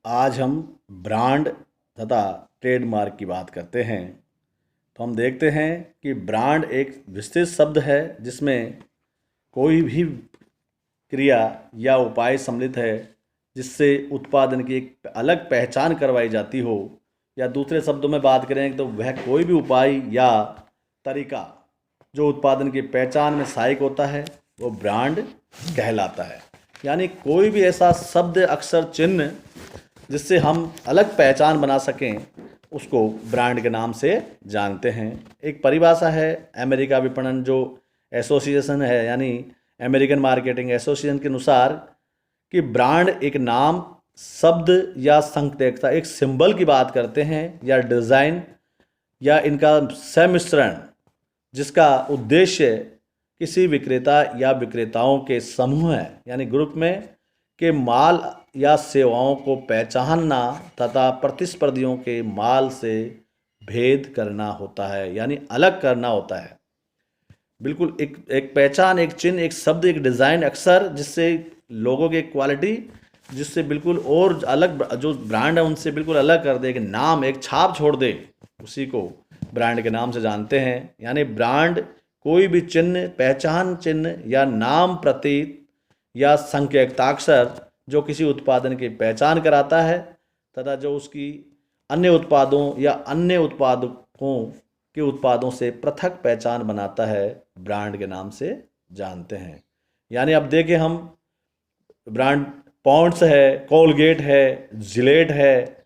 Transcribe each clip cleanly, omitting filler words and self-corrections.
आज हम ब्रांड तथा ट्रेडमार्क की बात करते हैं। तो हम देखते हैं कि ब्रांड एक विस्तृत शब्द है जिसमें कोई भी क्रिया या उपाय सम्मिलित है जिससे उत्पादन की एक अलग पहचान करवाई जाती हो, या दूसरे शब्दों में बात करें तो वह कोई भी उपाय या तरीका जो उत्पादन की पहचान में सहायक होता है वो ब्रांड कहलाता है। यानी कोई भी ऐसा शब्द, अक्षर, चिन्ह जिससे हम अलग पहचान बना सकें उसको ब्रांड के नाम से जानते हैं। एक परिभाषा है अमेरिका विपणन जो एसोसिएशन है, यानी अमेरिकन मार्केटिंग एसोसिएशन के अनुसार कि ब्रांड एक नाम, शब्द या संकेतकता, एक सिंबल की बात करते हैं या डिज़ाइन या इनका सम्मिश्रण जिसका उद्देश्य किसी विक्रेता या विक्रेताओं के समूह है यानी ग्रुप में के माल या सेवाओं को पहचानना तथा प्रतिस्पर्धियों के माल से भेद करना होता है, यानी अलग करना होता है। बिल्कुल एक एक पहचान, एक चिन्ह, एक शब्द, एक डिज़ाइन, अक्षर जिससे लोगों की क्वालिटी, जिससे बिल्कुल और अलग जो ब्रांड है उनसे बिल्कुल अलग कर दे, एक नाम, एक छाप छोड़ दे, उसी को ब्रांड के नाम से जानते हैं। यानी ब्रांड कोई भी चिन्ह, पहचान चिन्ह या नाम, प्रतीक या संकेताक्षर जो किसी उत्पादन की पहचान कराता है तथा जो उसकी अन्य उत्पादों या अन्य उत्पादकों के उत्पादों से पृथक पहचान बनाता है, ब्रांड के नाम से जानते हैं। यानी अब देखें हम, ब्रांड पॉन्ड्स है, कोलगेट है, जिलेट है,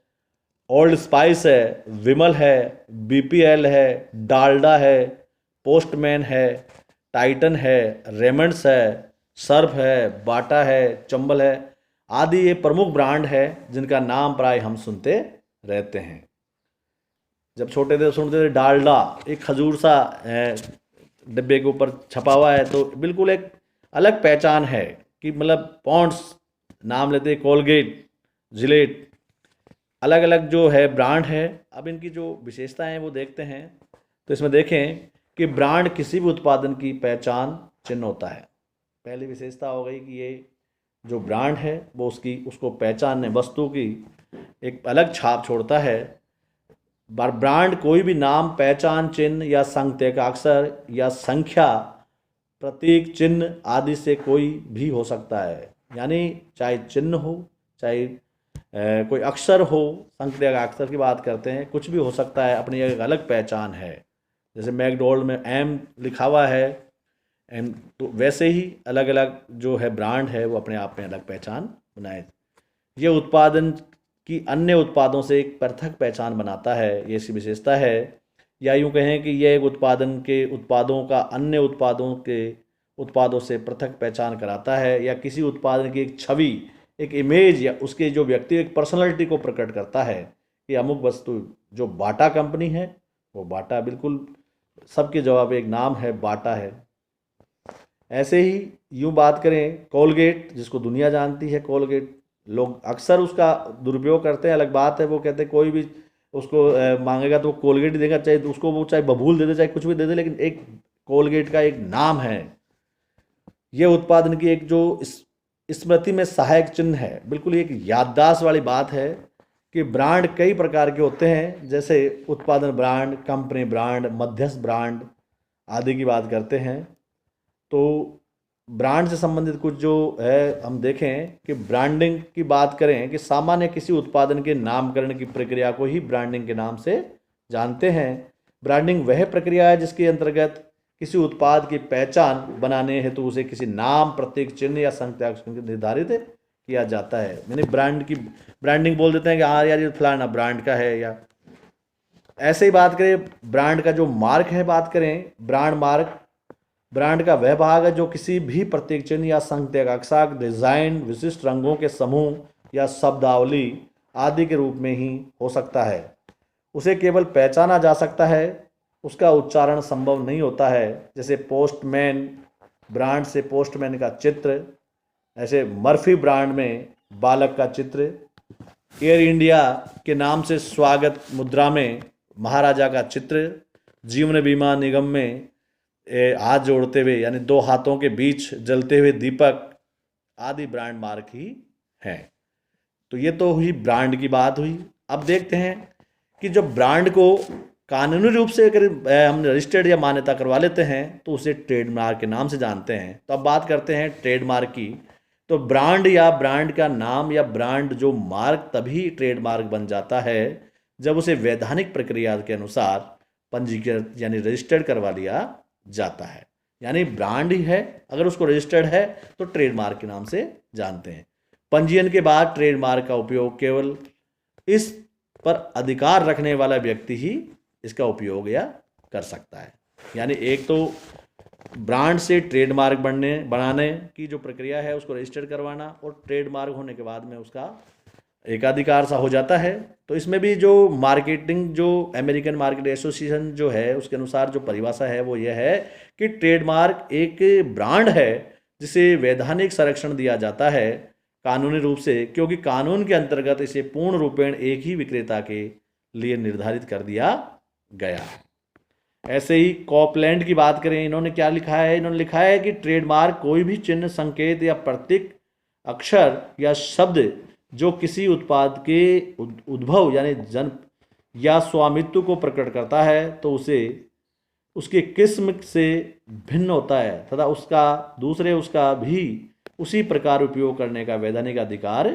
ओल्ड स्पाइस है, विमल है, बीपीएल है, डालडा है, पोस्टमैन है, टाइटन है, रेमंड्स है, सर्फ है, बाटा है, चंबल है आदि ये प्रमुख ब्रांड है जिनका नाम प्राय हम सुनते रहते हैं। जब छोटे थे सुनते थे डालडा, एक खजूर सा डिब्बे के ऊपर छपा हुआ है, तो बिल्कुल एक अलग पहचान है कि मतलब पॉन्ड्स नाम लेते, कोलगेट, जिलेट, अलग अलग जो है ब्रांड है। अब इनकी जो विशेषताएं हैं वो देखते हैं। तो इसमें देखें कि ब्रांड किसी भी उत्पादन की पहचान चिन्ह होता है। पहली विशेषता हो गई कि ये जो ब्रांड है वो उसको पहचानने वस्तु की एक अलग छाप छोड़ता है। ब्रांड कोई भी नाम, पहचान चिन्ह या संकेताक्षर या संख्या, प्रतीक, चिन्ह आदि से कोई भी हो सकता है। यानी चाहे चिन्ह हो, चाहे कोई अक्षर हो, संकेताक्षर की बात करते हैं, कुछ भी हो सकता है, अपनी एक अलग पहचान है। जैसे मैकडोनल्ड में एम लिखा हुआ है, एम, तो वैसे ही अलग अलग जो है ब्रांड है वो अपने आप में अलग पहचान बनाए। ये उत्पादन की अन्य उत्पादों से एक पृथक पहचान बनाता है, ये इसकी विशेषता है। या यूँ कहें कि यह एक उत्पादन के उत्पादों का अन्य उत्पादों से पृथक पहचान कराता है, या किसी उत्पादन की एक छवि, एक इमेज या उसके जो व्यक्ति एक पर्सनैलिटी को प्रकट करता है कि अमुक वस्तु, जो बाटा कंपनी है वो बाटा, बिल्कुल सबके जवाब एक नाम है, बाटा है। ऐसे ही यूँ बात करें कोलगेट, जिसको दुनिया जानती है, कोलगेट लोग अक्सर उसका दुरुपयोग करते हैं, अलग बात है। वो कहते हैं कोई भी उसको मांगेगा तो वो कोलगेट ही देगा, चाहे तो उसको वो चाहे बबूल दे दे, चाहे कुछ भी दे दे, लेकिन एक कोलगेट का एक नाम है। ये उत्पादन की एक जो स्मृति में सहायक चिन्ह है, बिल्कुल एक याददाश्त वाली बात है कि ब्रांड कई प्रकार के होते हैं, जैसे उत्पादन ब्रांड, कंपनी ब्रांड, मध्यस्थ ब्रांड आदि की बात करते हैं। तो ब्रांड से संबंधित कुछ जो है हम देखें कि ब्रांडिंग की बात करें कि सामान्य किसी उत्पादन के नामकरण की प्रक्रिया को ही ब्रांडिंग के नाम से जानते हैं। ब्रांडिंग वह प्रक्रिया है जिसके अंतर्गत किसी उत्पाद की पहचान बनाने हेतु तो उसे किसी नाम, प्रतीक, चिन्ह या संकेताक्षर निर्धारित किया जाता है। यानी ब्रांड की ब्रांडिंग बोल देते हैं कि हाँ यार ये फलाना ब्रांड का है। या ऐसे ही बात करें ब्रांड का जो मार्क है, बात करें ब्रांड मार्क, ब्रांड का वह भाग है जो किसी भी प्रतीक चिन्ह या संकेताक्षर, डिजाइन, विशिष्ट रंगों के समूह या शब्दावली आदि के रूप में ही हो सकता है। उसे केवल पहचाना जा सकता है, उसका उच्चारण संभव नहीं होता है। जैसे पोस्टमैन ब्रांड से पोस्टमैन का चित्र, ऐसे मर्फी ब्रांड में बालक का चित्र, एयर इंडिया के नाम से स्वागत मुद्रा में महाराजा का चित्र, जीवन बीमा निगम में हाथ जोड़ते हुए यानी दो हाथों के बीच जलते हुए दीपक आदि ब्रांड मार्क ही हैं। तो ये तो हुई ब्रांड की बात हुई। अब देखते हैं कि जब ब्रांड को कानूनी रूप से अगर हम रजिस्टर्ड या मान्यता करवा लेते हैं तो उसे ट्रेडमार्क के नाम से जानते हैं। तो अब बात करते हैं ट्रेडमार्क की। तो ब्रांड या ब्रांड का नाम या ब्रांड जो मार्क तभी ट्रेडमार्क बन जाता है जब उसे वैधानिक प्रक्रिया के अनुसार पंजीकृत यानी रजिस्टर्ड करवा लिया जाता है। यानी ब्रांड ही है, अगर उसको रजिस्टर्ड है तो ट्रेडमार्क के नाम से जानते हैं। पंजीयन के बाद ट्रेडमार्क का उपयोग केवल इस पर अधिकार रखने वाला व्यक्ति ही इसका उपयोग या कर सकता है। यानी एक तो ब्रांड से ट्रेडमार्क बनाने की जो प्रक्रिया है उसको रजिस्टर करवाना, और ट्रेडमार्क होने के बाद में उसका एकाधिकार सा हो जाता है। तो इसमें भी जो मार्केटिंग जो अमेरिकन मार्केट एसोसिएशन जो है उसके अनुसार जो परिभाषा है वो ये है कि ट्रेडमार्क एक ब्रांड है जिसे वैधानिक संरक्षण दिया जाता है कानूनी रूप से, क्योंकि कानून के अंतर्गत इसे पूर्ण रूपेण एक ही विक्रेता के लिए निर्धारित कर दिया गया है। ऐसे ही कॉपलैंड की बात करें, इन्होंने क्या लिखा है? इन्होंने लिखा है कि ट्रेडमार्क कोई भी चिन्ह, संकेत या प्रतीक, अक्षर या शब्द जो किसी उत्पाद के उद्भव यानी जन्म या स्वामित्व को प्रकट करता है तो उसे उसके किस्म से भिन्न होता है तथा उसका भी उसी प्रकार उपयोग करने का वैधानिक अधिकार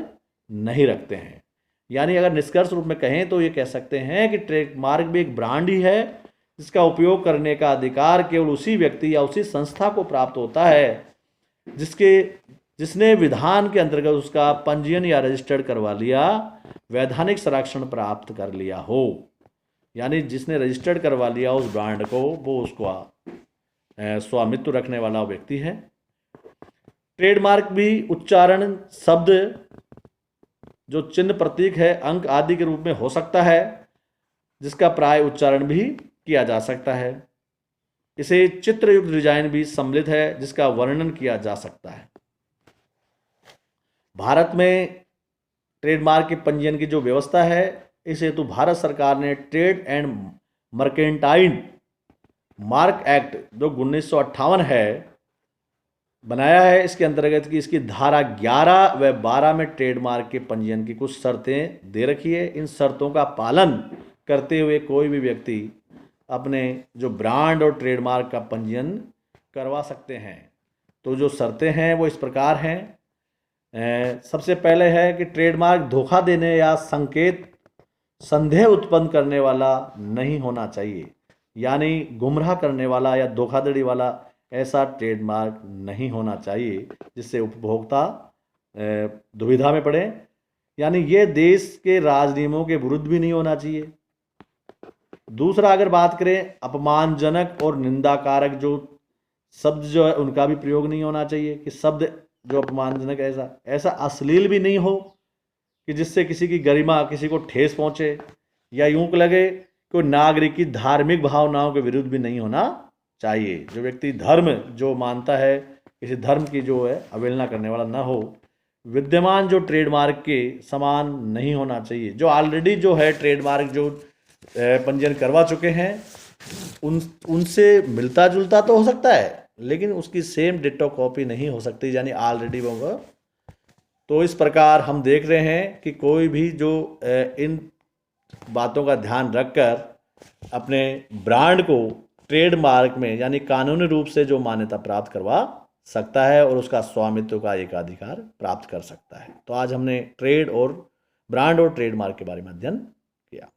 नहीं रखते हैं। यानी अगर निष्कर्ष रूप में कहें तो ये कह सकते हैं कि ट्रेडमार्क भी एक ब्रांड ही है जिसका उपयोग करने का अधिकार केवल उसी व्यक्ति या उसी संस्था को प्राप्त होता है जिसने विधान के अंतर्गत उसका पंजीयन या रजिस्टर्ड करवा लिया, वैधानिक संरक्षण प्राप्त कर लिया हो। यानी जिसने रजिस्टर्ड करवा लिया उस ब्रांड को, वो उसका स्वामित्व रखने वाला व्यक्ति है। ट्रेडमार्क भी उच्चारण, शब्द, जो चिन्ह, प्रतीक है, अंक आदि के रूप में हो सकता है जिसका प्राय उच्चारण भी किया जा सकता है। इसे चित्रयुक्त डिजाइन भी सम्मिलित है जिसका वर्णन किया जा सकता है। भारत में ट्रेडमार्क के पंजीयन की जो व्यवस्था है, इस हेतु भारत सरकार ने trade and mercantile mark act जो 1958 है बनाया है। इसके अंतर्गत की इसकी धारा 11 व 12 में ट्रेडमार्क के पंजीयन की कुछ शर्तें दे रखी है। इन शर्तों का पालन करते हुए कोई भी व्यक्ति अपने जो ब्रांड और ट्रेडमार्क का पंजीयन करवा सकते हैं। तो जो शर्तें हैं वो इस प्रकार हैं। सबसे पहले है कि ट्रेडमार्क धोखा देने या संदेह उत्पन्न करने वाला नहीं होना चाहिए। यानी गुमराह करने वाला या धोखाधड़ी वाला ऐसा ट्रेडमार्क नहीं होना चाहिए जिससे उपभोक्ता दुविधा में पड़े। यानी ये देश के राजनियमों के विरुद्ध भी नहीं होना चाहिए। दूसरा, अगर बात करें अपमानजनक और निंदाकारक जो शब्द जो है उनका भी प्रयोग नहीं होना चाहिए, कि शब्द जो अपमानजनक ऐसा अश्लील भी नहीं हो कि जिससे किसी की गरिमा, किसी को ठेस पहुंचे, या यूं लगे कि नागरिक की धार्मिक भावनाओं के विरुद्ध भी नहीं होना चाहिए। जो व्यक्ति धर्म जो मानता है, किसी धर्म की जो है अवहेलना करने वाला ना हो। विद्यमान जो ट्रेडमार्क के समान नहीं होना चाहिए। जो ऑलरेडी जो है ट्रेडमार्क जो पंजीयन करवा चुके हैं उनसे मिलता जुलता तो हो सकता है, लेकिन उसकी सेम डिट्टो कॉपी नहीं हो सकती, यानी ऑलरेडी वो। तो इस प्रकार हम देख रहे हैं कि कोई भी जो इन बातों का ध्यान रखकर अपने ब्रांड को ट्रेडमार्क में यानी कानूनी रूप से जो मान्यता प्राप्त करवा सकता है और उसका स्वामित्व का एकाधिकार प्राप्त कर सकता है। तो आज हमने ब्रांड और ट्रेडमार्क के बारे में अध्ययन किया।